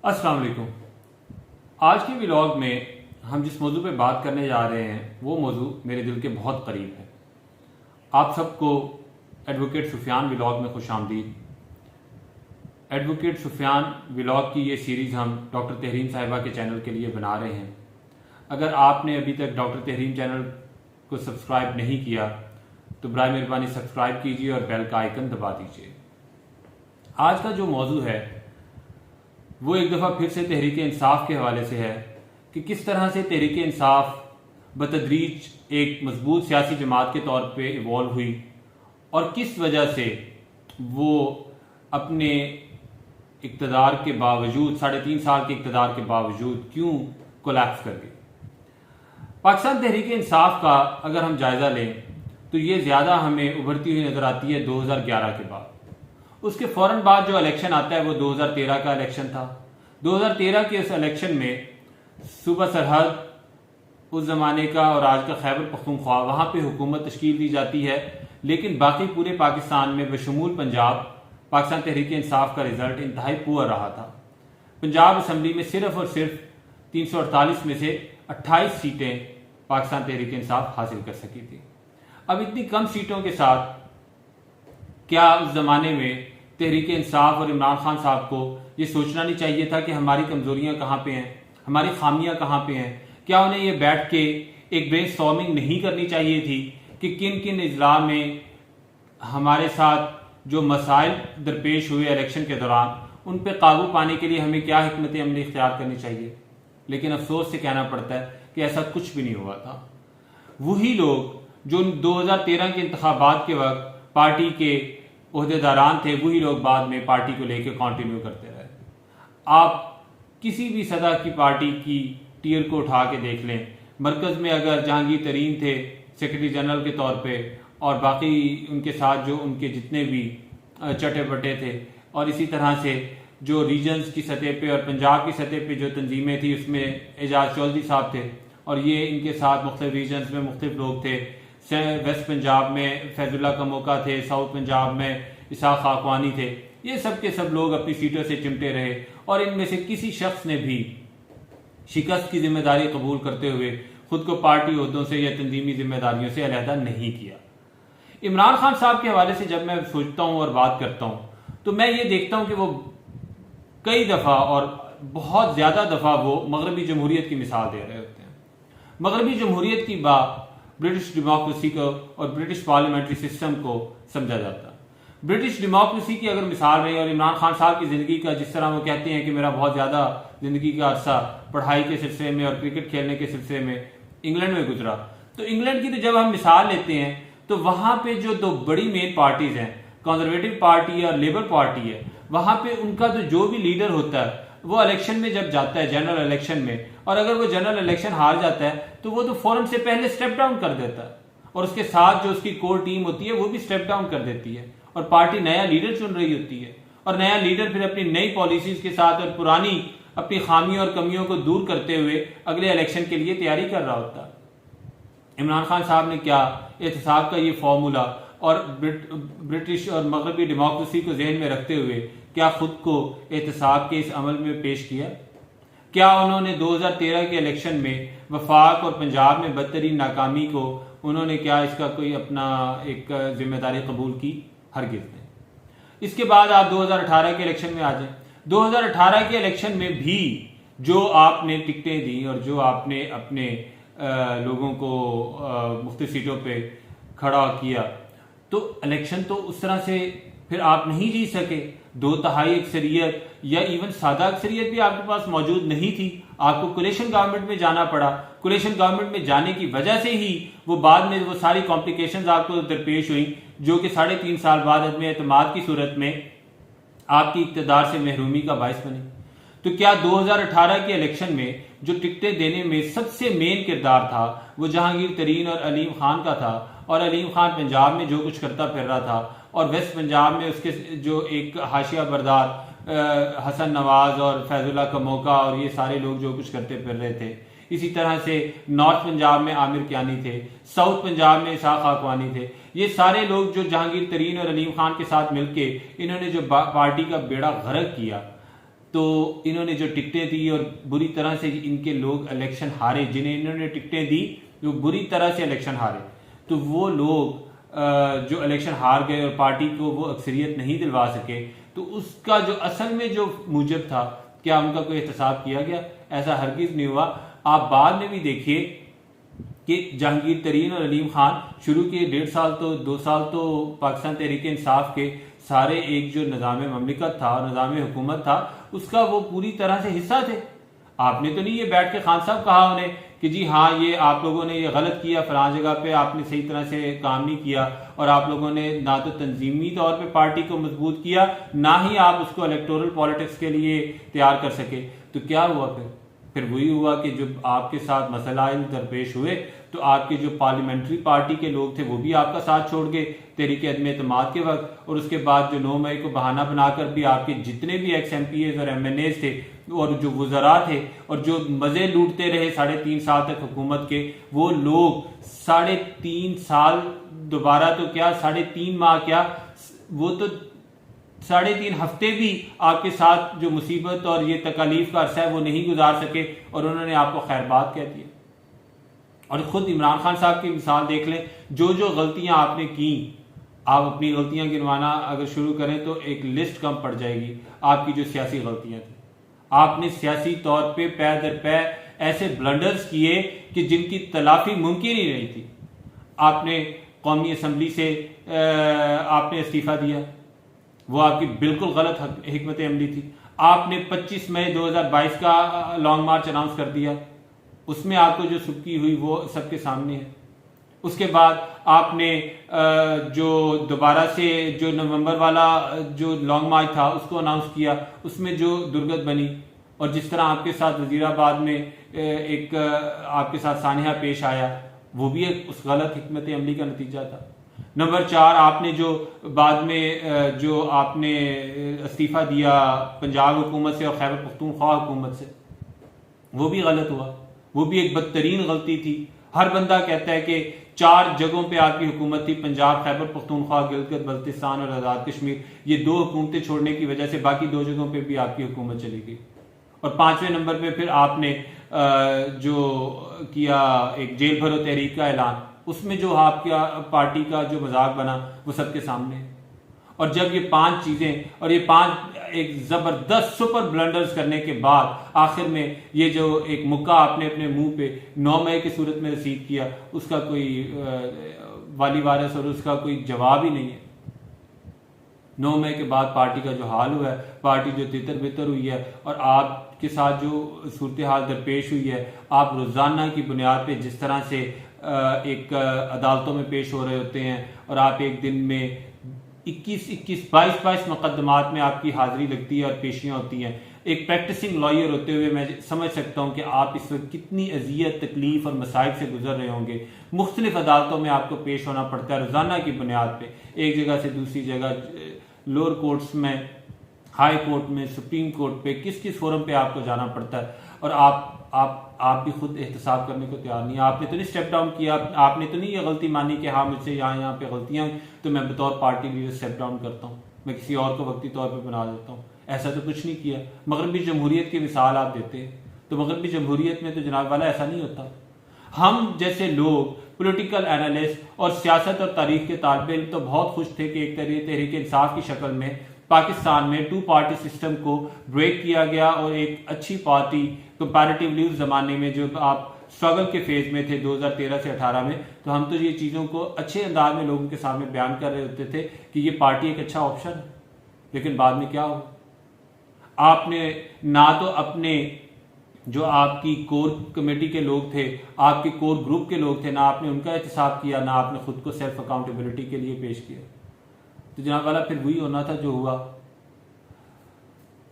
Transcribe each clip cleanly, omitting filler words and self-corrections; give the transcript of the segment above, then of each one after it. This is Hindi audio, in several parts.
अस्सलाम वालेकुम। आज के व्लॉग में हम जिस मौजू पे बात करने जा रहे हैं वो मौजू मेरे दिल के बहुत करीब है। आप सबको एडवोकेट सुफियान व्लॉग में खुश आमदीद। एडवोकेट सुफियान व्लॉग की ये सीरीज़ हम डॉक्टर तहरीन साहिबा के चैनल के लिए बना रहे हैं। अगर आपने अभी तक डॉक्टर तहरीन चैनल को सब्सक्राइब नहीं किया तो बराए मेहरबानी सब्सक्राइब कीजिए और बेल का आइकन दबा दीजिए। आज का जो मौजू है वो एक दफ़ा फिर से तहरीक इंसाफ के हवाले से है कि किस तरह से तहरीक इंसाफ बतदरीज एक मजबूत सियासी जमात के तौर पे इवॉल्व हुई और किस वजह से वो अपने इक़्तिदार के बावजूद 3.5 साल के इक़्तिदार के बावजूद क्यों कोलैप्स कर गई। पाकिस्तान तहरीक इंसाफ का अगर हम जायज़ा लें तो ये ज़्यादा हमें उभरती हुई नज़र आती है 2011 के बाद। उसके फ़ौरन बाद जो इलेक्शन आता है वो 2013 का इलेक्शन था। 2013 के उस इलेक्शन में सूबा सरहद उस ज़माने का और आज का खैबर पख्तूनख्वा वहाँ पे हुकूमत तश्कील दी जाती है, लेकिन बाकी पूरे पाकिस्तान में बशमूल पंजाब पाकिस्तान तहरीक इंसाफ का रिजल्ट इंतहाई पुअर रहा था। पंजाब असम्बली में सिर्फ और सिर्फ 348 में से 28 सीटें पाकिस्तान तहरीक इंसाफ हासिल कर सकी थी। अब इतनी कम सीटों के साथ क्या उस ज़माने में तहरीक इंसाफ और इमरान खान साहब को ये सोचना नहीं चाहिए था कि हमारी कमज़ोरियाँ कहाँ पे हैं, हमारी खामियाँ कहाँ पे हैं? क्या उन्हें ये बैठ के एक ब्रेनस्टॉर्मिंग नहीं करनी चाहिए थी कि किन किन इजला में हमारे साथ जो मसाइल दरपेश हुए इलेक्शन के दौरान उन पर काबू पाने के लिए हमें क्या हिकमत अमली इख्तियार करनी चाहिए? लेकिन अफसोस से कहना पड़ता है कि ऐसा कुछ भी नहीं हुआ था। वही लोग जो 2013 के इंतखाबात के वक्त पार्टी के ओहदेदारान थे वही लोग बाद में पार्टी को लेकर कंटिन्यू करते रहे। आप किसी भी सतह की पार्टी की टीयर को उठा के देख लें, मरकज़ में अगर जहांगीर तरीन थे सेक्रेटरी जनरल के तौर पे और बाकी उनके साथ जो उनके जितने भी चटे बटे थे, और इसी तरह से जो रीजन्स की सतह पे और पंजाब की सतह पे जो तंजीमें थी उसमें एजाज चौधरी साहब थे और ये इनके साथ मुख्तलिफ रीजन्स में मुख्तलिफ लोग थे। वेस्ट पंजाब में फैजुल्ला का मौका थे, साउथ पंजाब में इसाक खाकवानी थे। ये सब के सब लोग अपनी सीटों से चिमटे रहे और इनमें से किसी शख्स ने भी शिकस्त की जिम्मेदारी कबूल करते हुए खुद को पार्टी ओहदों से या तंजीमी जिम्मेदारियों से अलहदा नहीं किया। इमरान खान साहब के हवाले से जब मैं सोचता हूँ और बात करता हूँ तो मैं ये देखता हूँ कि वो कई दफ़ा और बहुत ज़्यादा दफ़ा वो मगरबी जमहूरियत की मिसाल दे रहे होते हैं। मगरबी जमहूरियत की बात ब्रिटिश डेमोक्रेसी को और ब्रिटिश पार्लियामेंट्री सिस्टम को समझा जाता है। ब्रिटिश डेमोक्रेसी की अगर मिसाल रही और इमरान खान साहब की ज़िंदगी का जिस तरह वो कहते हैं कि मेरा बहुत ज़्यादा ज़िंदगी का अरसा पढ़ाई के सिलसिले में और क्रिकेट खेलने के सिलसिले में इंग्लैंड में गुजरा, तो इंग्लैंड की तो जब हम मिसाल लेते हैं तो वहाँ पे जो दो बड़ी मेन पार्टीज़ हैं, कंजर्वेटिव पार्टी और लेबर पार्टी है, वहाँ पे उनका तो जो भी लीडर होता है वो इलेक्शन में जब जाता है जनरल इलेक्शन में, और अगर वो जनरल इलेक्शन हार जाता है तो वो तो फौरन से पहले स्टेप डाउन कर देता है और उसके साथ जो उसकी कोर टीम होती है वो भी स्टेप डाउन कर देती है और पार्टी नया लीडर चुन रही होती है और नया लीडर फिर अपनी नई पॉलिसीज के साथ और पुरानी अपनी खामियों और कमियों को दूर करते हुए अगले इलेक्शन के लिए तैयारी कर रहा होता है। इमरान खान साहब ने क्या एहतसाब का ये फॉर्मूला और ब्रिटिश और मगरबी डेमोक्रेसी को जहन में रखते हुए क्या खुद को एहतसाब के इस अमल में पेश किया? क्या उन्होंने 2013 के इलेक्शन में वफाक और पंजाब में बदतरीन नाकामी को उन्होंने क्या इसका कोई अपना एक जिम्मेदारी कबूल की? हरगिज़ नहीं। इसके बाद आप 2018 के इलेक्शन में आ जाएं। 2018 के इलेक्शन में भी जो आपने टिकटें दी और जो आपने अपने लोगों को मुख्तलिफ सीटों पे खड़ा किया, तो इलेक्शन तो उस तरह से फिर आप नहीं जीत सके। 2/3 अक्सरियत या इवन सादा अक्सरियत भी आपके पास मौजूद नहीं थी। आपको कोलिशन गवर्नमेंट में जाना पड़ा। कोलिशन गवर्नमेंट में जाने की वजह से ही वो बाद में वो सारी कॉम्प्लिकेशंस आपको दरपेश हुई जो कि 3.5 साल बाद अदम एतमाद की सूरत में आपकी इक़्तिदार से महरूमी का बायस बने। तो क्या 2018 के इलेक्शन में जो टिकटें देने में सबसे मेन किरदार था वो जहांगीर तरीन और अलीम खान का था, और अलीम खान पंजाब में जो कुछ करता फिर रहा था और वेस्ट पंजाब में उसके जो एक हाशिया बरदार हसन नवाज और फैजुल्ला का मौका और ये सारे लोग जो कुछ करते फिर रहे थे। इसी तरह से नॉर्थ पंजाब में आमिर कियानी थे, साउथ पंजाब में इसाक खाकवानी थे। ये सारे लोग जो जहांगीर तरीन और अलीम खान के साथ मिलके इन्होंने जो पार्टी का बेड़ा गर्क किया, तो इन्होंने जो टिकटें दी और बुरी तरह से इनके लोग इलेक्शन हारे, जिन्हें इन्होंने टिकटें दी वो बुरी तरह से इलेक्शन हारे, तो वो लोग जो इलेक्शन हार गए और पार्टी को वो अक्सरियत नहीं दिलवा सके, तो उसका जो असल में जो मूजब था, क्या उनका कोई एहतसाब किया गया? ऐसा हरगिज नहीं हुआ। आप बाद में भी देखिए कि जहांगीर तरीन और अलीम खान शुरू के 1.5 साल तो 2 साल तो पाकिस्तान तहरीक इंसाफ के सारे एक जो निज़ाम ममलिकत था और निज़ाम हुकूमत था उसका वो पूरी तरह से हिस्सा थे। आपने तो नहीं ये बैठ के खान साहब कहा उन्हें कि जी हाँ ये आप लोगों ने ये गलत किया, फलां जगह पे आपने सही तरह से काम नहीं किया, और आप लोगों ने ना तो तंजीमी तौर पे पार्टी को मजबूत किया, ना ही आप उसको इलेक्टोरल पॉलिटिक्स के लिए तैयार कर सके। तो क्या हुआ फिर वही हुआ कि जब आपके साथ मसलाइल दरपेश हुए तो आपके जो पार्लियामेंट्री पार्टी के लोग थे वो भी आपका साथ छोड़ गए तहरीक अदम एतमाद के वक्त, और उसके बाद जो 9 मई को बहाना बनाकर भी आपके जितने भी एक्स MPAs और MNAs थे और जो वज़रा थे और जो मजे लूटते रहे 3.5 साल तक हुकूमत के, वो लोग 3.5 साल दोबारा तो क्या 3.5 माह क्या, वो तो 3.5 हफ्ते भी आपके साथ जो मुसीबत और ये तकालीफ का अरसा है वो नहीं गुजार सके और उन्होंने आपको खैरबाद कह दिया। और खुद इमरान खान साहब की मिसाल देख लें, जो जो गलतियां आपने की, आप अपनी गलतियां गिनवाना अगर शुरू करें तो एक लिस्ट कम पड़ जाएगी आपकी जो सियासी गलतियां थी। आपने सियासी तौर पे पैर दर पैर ऐसे ब्लंडर्स किए कि जिनकी तलाफी मुमकिन ही नहीं थी। आपने कौमी असम्बली से आपने इस्तीफा दिया, वो आपकी बिल्कुल गलत हिकमत अमली थी। आपने 25 मई 2022 का लॉन्ग मार्च अनाउंस कर दिया, उसमें आपको जो सुबकी हुई वो सबके सामने है। उसके बाद आपने जो दोबारा से जो नवंबर वाला जो लॉन्ग मार्च था उसको अनाउंस किया, उसमें जो दुर्गत बनी, और जिस तरह आपके साथ वजीराबाद में एक आपके साथ सानिया पेश आया, वो भी एक उस गलत हिकमत अमली का नतीजा था। नंबर 4, आपने जो बाद में जो आपने इस्तीफा दिया पंजाब हुकूमत से और खैबर पख्तूनख्वा हुकूमत से, वो भी गलत हुआ, वो भी एक बदतरीन गलती थी। हर बंदा कहता है कि 4 जगहों पे आपकी हुकूमत थी, पंजाब, खैबर पख्तूनख्वा, गिलगित बल्तिस्तान और आज़ाद कश्मीर, ये 2 हुकूमतें छोड़ने की वजह से बाकी 2 जगहों पे भी आपकी हुकूमत चली गई। और 5वें नंबर पे फिर आपने जो किया एक जेल भरो तहरीक का ऐलान, उसमें जो आपका पार्टी का जो मजाक बना वो सबके सामने है। और जब ये 5 चीजें और ये 5 एक जबरदस्त सुपर ब्लंडर्स करने के बाद आखिर में ये जो एक मुक्का आपने अपने मुंह पे 9 मई की सूरत में रसीद किया, उसका कोई वाली वारिस और उसका कोई जवाब ही नहीं है। 9 मई के बाद पार्टी का जो हाल हुआ है, पार्टी जो तितर बितर हुई है और आपके साथ जो सूरत हाल दरपेश हुई है, आप रोजाना की बुनियाद पे जिस तरह से एक अदालतों में पेश हो रहे होते हैं और आप एक दिन में 22 मुकदमात में आपकी हाजिरी लगती है और पेशियां होती हैं। एक प्रैक्टिसिंग लॉयर होते हुए मैं समझ सकता हूं कि आप इस वक्त कितनी अजियत, तकलीफ और मसाइब से गुजर रहे होंगे। मुख्तलिफ अदालतों में आपको पेश होना पड़ता है रोजाना की बुनियाद पे, एक जगह से दूसरी जगह, लोअर कोर्ट्स में, हाई कोर्ट में, सुप्रीम कोर्ट पे, किस किस फोरम पे आपको जाना पड़ता है। और आप भी खुद एहतसाब करने को तैयार नहीं। आपने तो नहीं स्टेप डाउन किया, आपने तो नहीं ये गलती मानी कि हाँ मुझसे यहाँ पे गलतियां, तो मैं बतौर पार्टी लीडर स्टेप डाउन करता हूँ, मैं किसी और को वक्ती तौर पे बना देता हूँ। ऐसा तो कुछ नहीं किया। मगरबी जमहूरियत की मिसाल आप देते हैं, तो मगरबी जमहूरियत में तो जनाब वाला ऐसा नहीं होता। हम जैसे लोग, पॉलिटिकल एनालिस्ट और सियासत और तारीख के तालिब इल्म तो बहुत खुश थे कि एक तहरीक इंसाफ की शक्ल में पाकिस्तान में 2 पार्टी सिस्टम को ब्रेक किया गया और एक अच्छी पार्टी कंपैरेटिवली उस जमाने में जब आप स्ट्रगल के फेज में थे 2013 से 18 में, तो हम तो ये चीज़ों को अच्छे अंदाज में लोगों के सामने बयान कर रहे होते थे कि ये पार्टी एक अच्छा ऑप्शन है। लेकिन बाद में क्या हुआ? आपने ना तो अपने जो आपकी कोर कमेटी के लोग थे, आपके कोर ग्रुप के लोग थे, ना आपने उनका एहतसाब किया, ना आपने खुद को सेल्फ अकाउंटेबिलिटी के लिए पेश किया। तो जनाब वाला फिर वही होना था जो हुआ।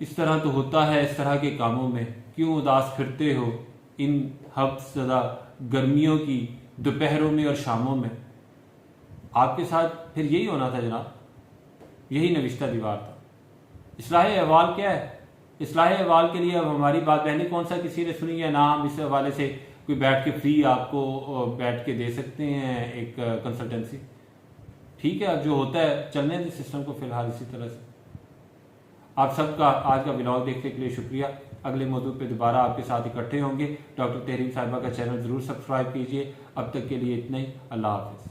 इस तरह तो होता है इस तरह के कामों में, क्यों उदास फिरते हो इन हफ्तज़दा गर्मियों की दोपहरों में और शामों में। आपके साथ फिर यही होना था जनाब, यही नविश्ता दीवार था। इस्लाह अहवाल क्या है? इस्लाह अहवाल के लिए अब हमारी बात पहले कौन सा किसी ने सुनी है ना? हम इस हवाले से कोई बैठ के फ्री आपको बैठ के दे सकते हैं एक कंसल्टेंसी। ठीक है, अब जो होता है चलने दे सिस्टम को फिलहाल इसी तरह से। आप सबका आज का व्लॉग देखने के लिए शुक्रिया। अगले मौजू पे दोबारा आपके साथ इकट्ठे होंगे। डॉक्टर तहरीर साहिबा का चैनल जरूर सब्सक्राइब कीजिए। अब तक के लिए इतना ही। अल्लाह हाफिज़।